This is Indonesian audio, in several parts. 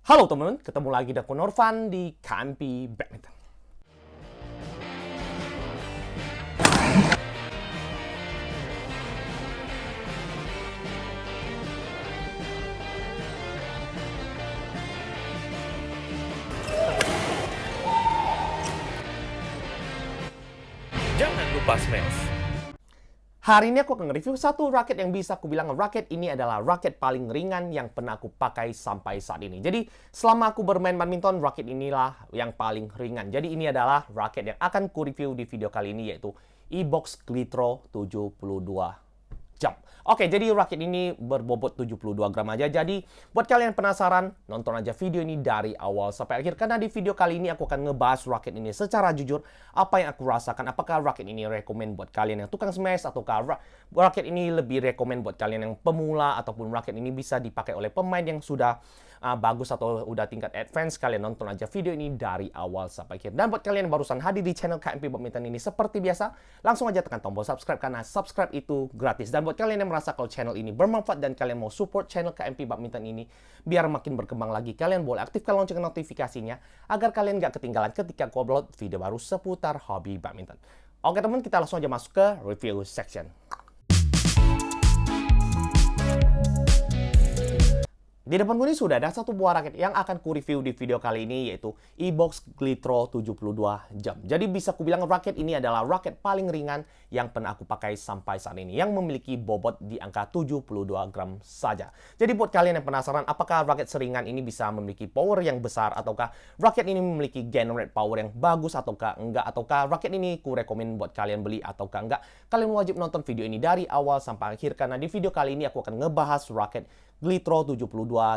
Halo teman-teman, ketemu lagi dengan aku Norvan di KMP Badminton. Jangan lupa smash. Hari ini aku akan nge-review satu raket yang bisa aku bilang raket ini adalah raket paling ringan yang pernah aku pakai sampai saat ini. Jadi selama aku bermain badminton, raket inilah yang paling ringan. Jadi ini adalah raket yang akan ku review di video kali ini, yaitu EBOX Glitro 72 jam. Oke, jadi raket ini berbobot 72 gram aja. Jadi, buat kalian yang penasaran, nonton aja video ini dari awal sampai akhir. Karena di video kali ini aku akan ngebahas raket ini secara jujur, apa yang aku rasakan. Apakah raket ini rekomen buat kalian yang tukang smash, ataukah raket ini lebih rekomen buat kalian yang pemula, ataupun raket ini bisa dipakai oleh pemain yang sudah bagus atau udah tingkat advance. Kalian nonton aja video ini dari awal sampai akhir. Dan buat kalian yang barusan hadir di channel KMP Badminton ini, seperti biasa, langsung aja tekan tombol subscribe karena subscribe itu gratis. Dan buat kalian yang merasa kalau channel ini bermanfaat dan kalian mau support channel KMP Badminton ini biar makin berkembang lagi, kalian boleh aktifkan lonceng notifikasinya agar kalian gak ketinggalan ketika aku upload video baru seputar hobi badminton. Oke teman, kita langsung aja masuk ke review section. Di depanku ini sudah ada satu buah raket yang akan ku review di video kali ini, yaitu EBOX Glitro 72 jam. Jadi bisa ku bilang raket ini adalah raket paling ringan yang pernah aku pakai sampai saat ini, yang memiliki bobot di angka 72 gram saja. Jadi buat kalian yang penasaran apakah raket seringan ini bisa memiliki power yang besar, ataukah raket ini memiliki generate power yang bagus ataukah enggak, ataukah raket ini ku rekomen buat kalian beli ataukah enggak, kalian wajib nonton video ini dari awal sampai akhir karena di video kali ini aku akan ngebahas raket Glitro 72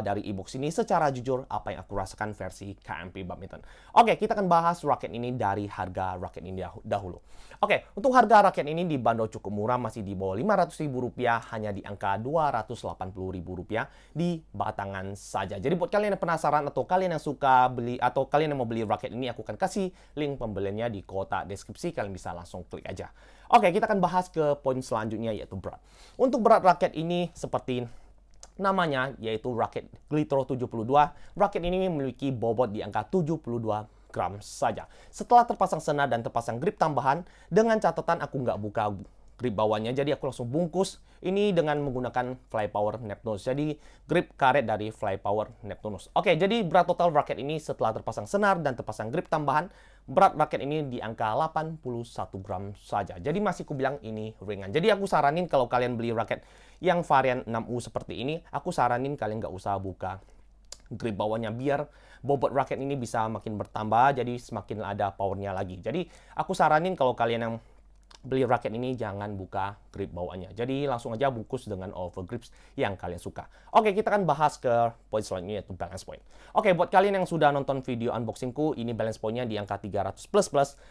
dari EBOX ini secara jujur apa yang aku rasakan versi KMP Badminton. Oke, kita akan bahas raket ini dari harga raket ini dahulu. Oke, untuk harga raket ini dibanderol cukup murah, masih di bawah Rp500.000, hanya di angka Rp280.000 di batangan saja. Jadi buat kalian yang penasaran atau kalian yang suka beli atau kalian yang mau beli raket ini, aku akan kasih link pembeliannya di kotak deskripsi, kalian bisa langsung klik aja. Oke, kita akan bahas ke poin selanjutnya, yaitu berat. Untuk berat raket ini seperti namanya, yaitu raket Glitro 72. Raket ini memiliki bobot di angka 72 gram saja. Setelah terpasang senar dan terpasang grip tambahan, dengan catatan aku nggak buka grip bawahnya, jadi aku langsung bungkus ini dengan menggunakan Flypower Neptunus. Jadi grip karet dari Flypower Neptunus. Oke, jadi berat total raket ini setelah terpasang senar dan terpasang grip tambahan, berat raket ini di angka 81 gram saja. Jadi masih aku bilang ini ringan. Jadi aku saranin kalau kalian beli raket yang varian 6U seperti ini, aku saranin kalian nggak usah buka grip bawahnya biar bobot raket ini bisa makin bertambah, jadi semakin ada powernya lagi. Jadi aku saranin kalau kalian yang beli raket ini jangan buka grip bawahnya. Jadi langsung aja bungkus dengan over grips yang kalian suka. Oke, kita akan bahas ke poin selanjutnya, yaitu balance point. Oke, buat kalian yang sudah nonton video unboxingku, ini balance pointnya di angka 300++.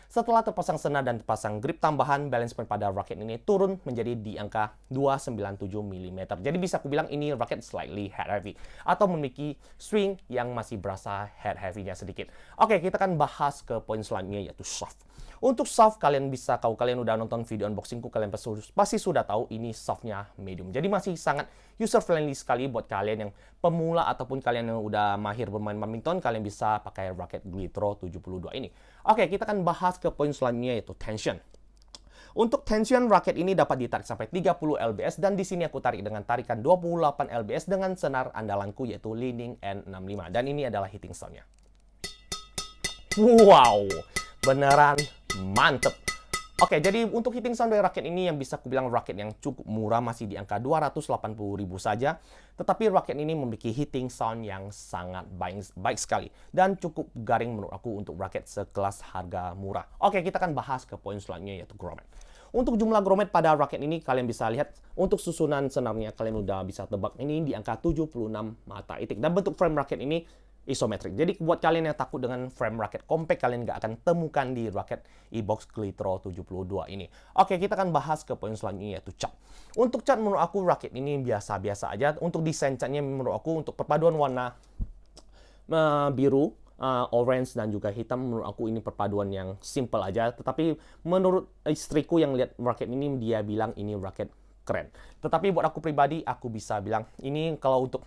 Setelah terpasang senar dan terpasang grip tambahan, balance point pada raket ini turun menjadi di angka 297 mm. Jadi bisa aku bilang ini raket slightly head heavy atau memiliki swing yang masih berasa head heavy-nya sedikit. Oke, kita akan bahas ke poin selanjutnya, yaitu soft. Untuk soft, kalian bisa, kalau kalian udah nonton video unboxingku, kalian pasti sudah tahu ini softnya medium. Jadi masih sangat user friendly sekali buat kalian yang pemula ataupun kalian yang udah mahir bermain badminton, kalian bisa pakai raket Glitro 72 ini. Oke, kita akan bahas ke poin selanjutnya, yaitu tension. Untuk tension, raket ini dapat ditarik sampai 30 lbs dan di sini aku tarik dengan tarikan 28 lbs dengan senar andalanku, yaitu Li-Ning N65, dan ini adalah hitting soundnya. Wow, beneran mantep. Oke, jadi untuk hitting sound dari raket ini yang bisa aku bilang raket yang cukup murah, masih di angka 280.000 saja. Tetapi raket ini memiliki hitting sound yang sangat baik sekali dan cukup garing menurut aku untuk raket sekelas harga murah. Oke, kita akan bahas ke poin selanjutnya, yaitu grommet. Untuk jumlah grommet pada raket ini kalian bisa lihat untuk susunan senarnya, kalian udah bisa tebak ini di angka 76 mata itik, dan bentuk frame raket ini isometrik. Jadi buat kalian yang takut dengan frame raket compact, kalian nggak akan temukan di raket EBOX Glitro 72 ini. Oke, kita akan bahas ke poin selanjutnya, yaitu cat. Untuk cat menurut aku raket ini biasa-biasa aja. Untuk desain catnya menurut aku untuk perpaduan warna biru, orange dan juga hitam, menurut aku ini perpaduan yang simple aja. Tetapi menurut istriku yang lihat raket ini, dia bilang ini raket keren. Tetapi buat aku pribadi, aku bisa bilang ini kalau untuk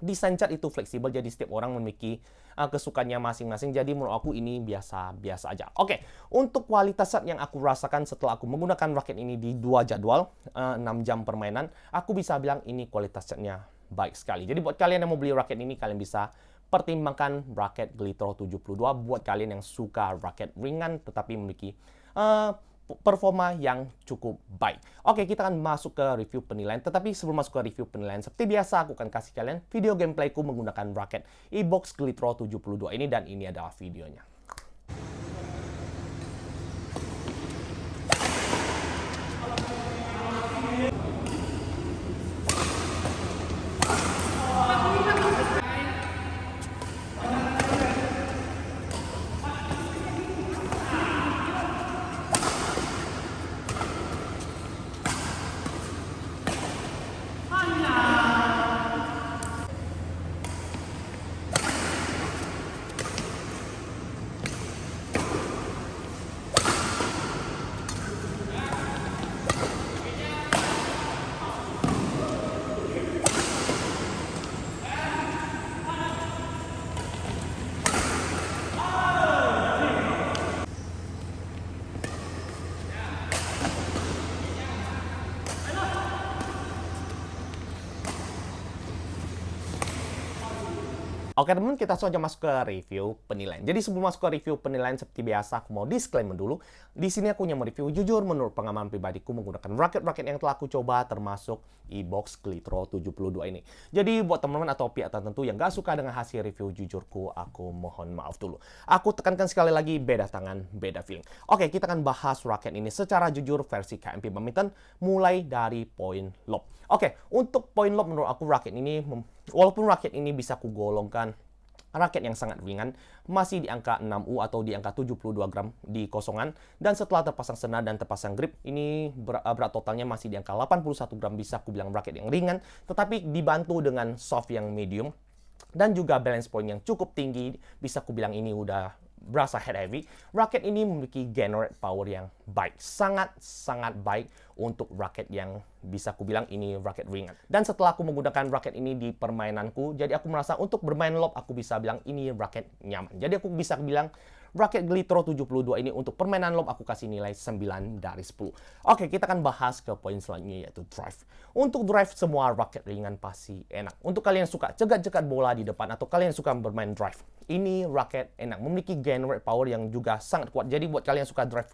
Desain cat itu fleksibel, jadi setiap orang memiliki kesukaannya masing-masing. Jadi menurut aku ini biasa-biasa aja. Oke, untuk kualitas cat yang aku rasakan setelah aku menggunakan raket ini di 2 jadwal, 6 jam permainan, aku bisa bilang ini kualitas catnya baik sekali. Jadi buat kalian yang mau beli raket ini, kalian bisa pertimbangkan raket Glitro 72. Buat kalian yang suka raket ringan tetapi memiliki performa yang cukup baik. Oke, kita akan masuk ke review penilaian. Tetapi sebelum masuk ke review penilaian, seperti biasa aku akan kasih kalian video gameplayku menggunakan raket Ebox Glitro 72 ini, dan ini adalah videonya. Oke teman, kita langsung aja masuk ke review penilaian. Jadi sebelum masuk ke review penilaian, seperti biasa aku mau disclaimer dulu. Di sini aku hanya mereview jujur menurut pengalaman pribadiku menggunakan raket-raket yang telah aku coba, termasuk Ebox Glitro 72 ini. Jadi buat teman-teman atau pihak tertentu yang gak suka dengan hasil review jujurku, aku mohon maaf dulu. Aku tekankan sekali lagi, beda tangan, beda feeling. Oke, kita akan bahas raket ini secara jujur versi KMP Badminton, mulai dari poin lob. Oke, untuk poin lob menurut aku raket ini, walaupun raket ini bisa aku golongkan raket yang sangat ringan, masih di angka 6U atau di angka 72 gram di kosongan, dan setelah terpasang senar dan terpasang grip, ini berat totalnya masih di angka 81 gram, bisa aku bilang raket yang ringan, tetapi dibantu dengan soft yang medium, dan juga balance point yang cukup tinggi, bisa aku bilang ini udah berasa head heavy. Raket ini memiliki generate power yang baik, sangat baik untuk raket yang bisa aku bilang ini raket ringan. Dan setelah aku menggunakan raket ini di permainanku, jadi aku merasa untuk bermain lob aku bisa bilang ini raket nyaman. Jadi aku bisa bilang raket Glitro 72 ini untuk permainan lob aku kasih nilai 9 dari 10. Oke, kita akan bahas ke poin selanjutnya, yaitu drive. Untuk drive, semua raket ringan pasti enak. Untuk kalian yang suka cegat-cegat bola di depan atau kalian yang suka bermain drive, ini raket enak, memiliki generate power yang juga sangat kuat. Jadi buat kalian yang suka drive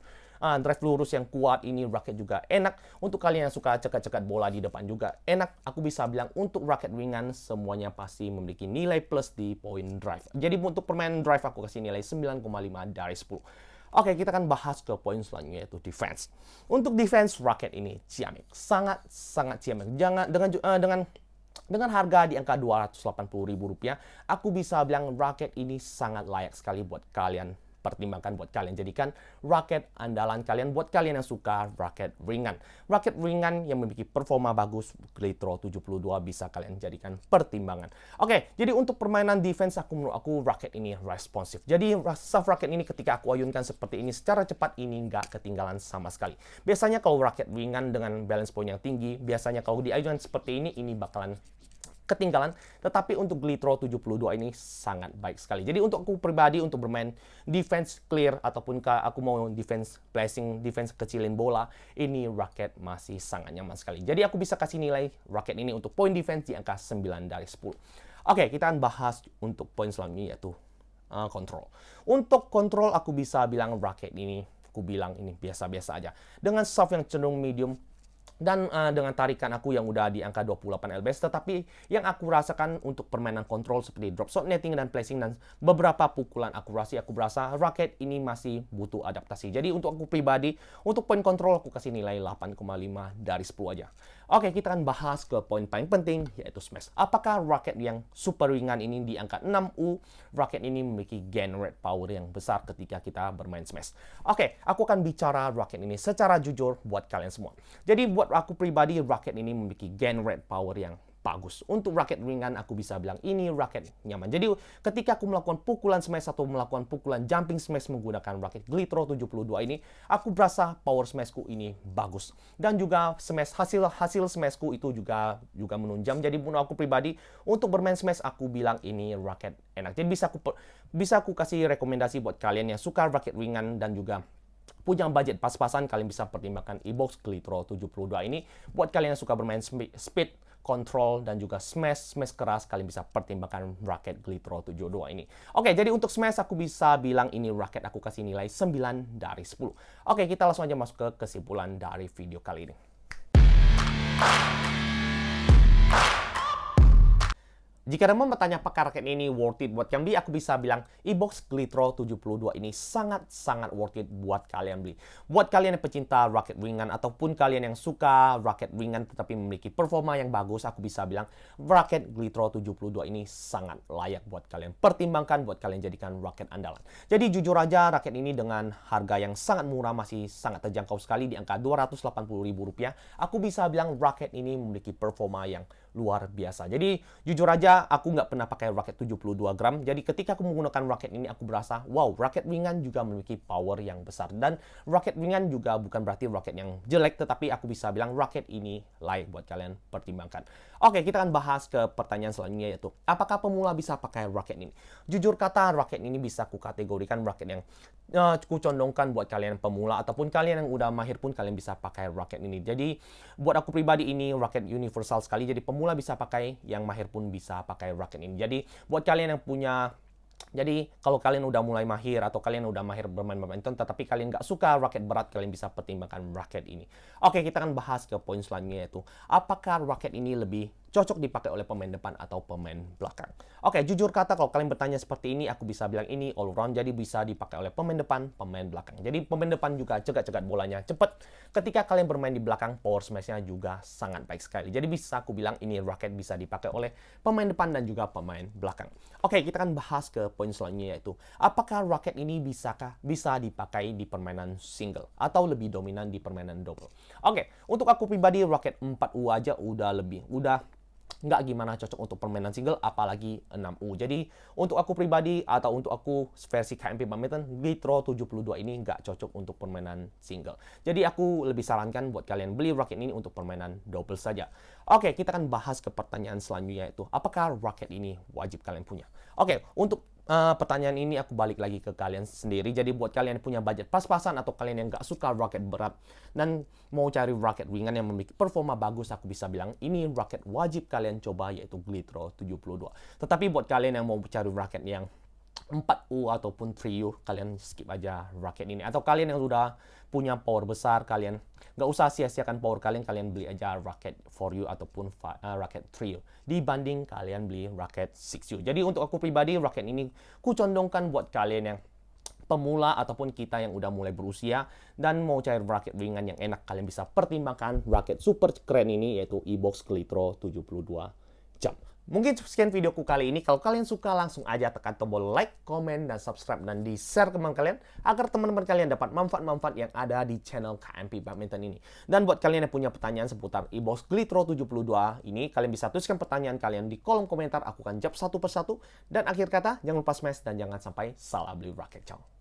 lurus yang kuat, ini raket juga enak. Untuk kalian yang suka cekat-cekat bola di depan juga enak. Aku bisa bilang untuk raket ringan semuanya pasti memiliki nilai plus di poin drive. Jadi untuk permainan drive aku kasih nilai 9,5 dari 10. Oke, kita akan bahas ke poin selanjutnya, yaitu defense. Untuk defense, raket ini ciamik, sangat ciamik. Dengan harga di angka Rp280.000, aku bisa bilang raket ini sangat layak sekali buat kalian pertimbangkan, buat kalian jadikan raket andalan kalian, buat kalian yang suka raket ringan. Raket ringan yang memiliki performa bagus, Glitro 72 bisa kalian jadikan pertimbangan. Oke, jadi untuk permainan defense, menurut aku raket ini responsif. Jadi soft raket ini ketika aku ayunkan seperti ini secara cepat, ini nggak ketinggalan sama sekali. Biasanya kalau raket ringan dengan balance point yang tinggi, biasanya kalau diayunkan seperti ini bakalan ketinggalan, tetapi untuk Glitro 72 ini sangat baik sekali. Jadi untuk aku pribadi, untuk bermain defense clear ataupun aku mau defense placing, defense kecilin bola, ini raket masih sangat nyaman sekali. Jadi aku bisa kasih nilai raket ini untuk poin defense di angka 9 dari 10. Oke, kita akan bahas untuk poin selanjutnya, yaitu control. Untuk control aku bisa bilang raket ini, aku bilang ini biasa-biasa aja. Dengan soft yang cenderung medium, dan dengan tarikan aku yang udah di angka 28 lbs, tetapi yang aku rasakan untuk permainan kontrol seperti drop shot, netting, dan placing, dan beberapa pukulan akurasi, aku berasa raket ini masih butuh adaptasi. Jadi untuk aku pribadi, untuk poin kontrol aku kasih nilai 8,5 dari 10 aja. Oke, kita akan bahas ke poin paling penting, yaitu smash. Apakah raket yang super ringan ini di angka 6U, raket ini memiliki generate power yang besar ketika kita bermain smash? Oke, aku akan bicara raket ini secara jujur buat kalian semua. Jadi buat aku pribadi, raket ini memiliki generate power yang bagus. Untuk raket ringan, aku bisa bilang ini raket nyaman. Jadi, ketika aku melakukan pukulan smash atau melakukan pukulan jumping smash menggunakan raket Glitro 72 ini, aku berasa power smashku ini bagus. Dan juga hasil smashku itu juga menunjang. Jadi, menurut aku pribadi, untuk bermain smash, aku bilang ini raket enak. Jadi, bisa aku kasih rekomendasi buat kalian yang suka raket ringan dan juga punya budget pas-pasan, kalian bisa pertimbangkan iBox Glitro 72 ini. Buat kalian yang suka bermain speed, control, dan juga smash keras, kalian bisa pertimbangkan raket Glitro 72 ini. Oke, jadi untuk smash aku bisa bilang ini raket aku kasih nilai 9 dari 10. Oke, kita langsung aja masuk ke kesimpulan dari video kali ini. Jika teman bertanya apakah raket ini worth it buat kalian beli, aku bisa bilang iBox Glitro 72 ini sangat worth it buat kalian beli. Buat kalian yang pecinta raket ringan ataupun kalian yang suka raket ringan tetapi memiliki performa yang bagus, aku bisa bilang raket Glitro 72 ini sangat layak buat kalian pertimbangkan, buat kalian jadikan raket andalan. Jadi jujur aja raket ini dengan harga yang sangat murah, masih sangat terjangkau sekali di angka Rp280.000, aku bisa bilang raket ini memiliki performa yang luar biasa. Jadi jujur aja aku nggak pernah pakai raket 72 gram. Jadi ketika aku menggunakan raket ini aku berasa wow, raket ringan juga memiliki power yang besar. Dan raket ringan juga bukan berarti raket yang jelek, tetapi aku bisa bilang raket ini layak buat kalian pertimbangkan. Oke, kita akan bahas ke pertanyaan selanjutnya, yaitu apakah pemula bisa pakai raket ini? Jujur kata, raket ini bisa aku kategorikan raket yang aku condongkan buat kalian pemula ataupun kalian yang udah mahir pun kalian bisa pakai raket ini. Jadi buat aku pribadi ini raket universal sekali. Jadi pemula bisa pakai, yang mahir pun bisa pakai raket ini. Jadi buat kalian yang punya, jadi kalau kalian udah mulai mahir atau kalian udah mahir bermain badminton tetapi kalian nggak suka raket berat, kalian bisa pertimbangkan raket ini. Oke, kita akan bahas ke poin selanjutnya, yaitu apakah raket ini lebih cocok dipakai oleh pemain depan atau pemain belakang. Oke, jujur kata kalau kalian bertanya seperti ini, aku bisa bilang ini all round, jadi bisa dipakai oleh pemain depan, pemain belakang. Jadi pemain depan juga cegat-cegat bolanya cepat. Ketika kalian bermain di belakang, power smash-nya juga sangat baik sekali. Jadi bisa aku bilang ini raket bisa dipakai oleh pemain depan dan juga pemain belakang. Oke, kita akan bahas ke poin selanjutnya, yaitu apakah raket ini bisa dipakai di permainan single atau lebih dominan di permainan double. Oke, untuk aku pribadi raket 4U aja udah nggak gimana cocok untuk permainan single, apalagi 6U. Jadi untuk aku pribadi atau untuk aku versi KMP Badminton, Glitro 72 ini nggak cocok untuk permainan single. Jadi aku lebih sarankan buat kalian beli raket ini untuk permainan double saja. Oke, kita akan bahas ke pertanyaan selanjutnya, itu apakah raket ini wajib kalian punya. Oke, untuk pertanyaan ini aku balik lagi ke kalian sendiri. Jadi buat kalian yang punya budget pas-pasan atau kalian yang nggak suka raket berat dan mau cari raket ringan yang memiliki performa bagus, aku bisa bilang ini raket wajib kalian coba, yaitu Glitro 72. Tetapi buat kalian yang mau cari raket yang 4U ataupun 3U, kalian skip aja raket ini. Atau kalian yang sudah punya power besar, kalian nggak usah sia-siakan power kalian beli aja raket 4U ataupun raket 3U dibanding kalian beli raket 6U. Jadi untuk aku pribadi, raket ini ku condongkan buat kalian yang pemula ataupun kita yang udah mulai berusia dan mau cari raket ringan yang enak, kalian bisa pertimbangkan raket super keren ini, yaitu iBox Glitro 72 jam. Mungkin sekian videoku kali ini. Kalau kalian suka, langsung aja tekan tombol like, komen, dan subscribe, dan di-share ke teman kalian agar teman-teman kalian dapat manfaat-manfaat yang ada di channel KMP Badminton ini. Dan buat kalian yang punya pertanyaan seputar iBox Glitro 72 ini, kalian bisa tuliskan pertanyaan kalian di kolom komentar. Aku akan jawab satu persatu. Dan akhir kata, jangan lupa smash dan jangan sampai salah beli raket. Ciao.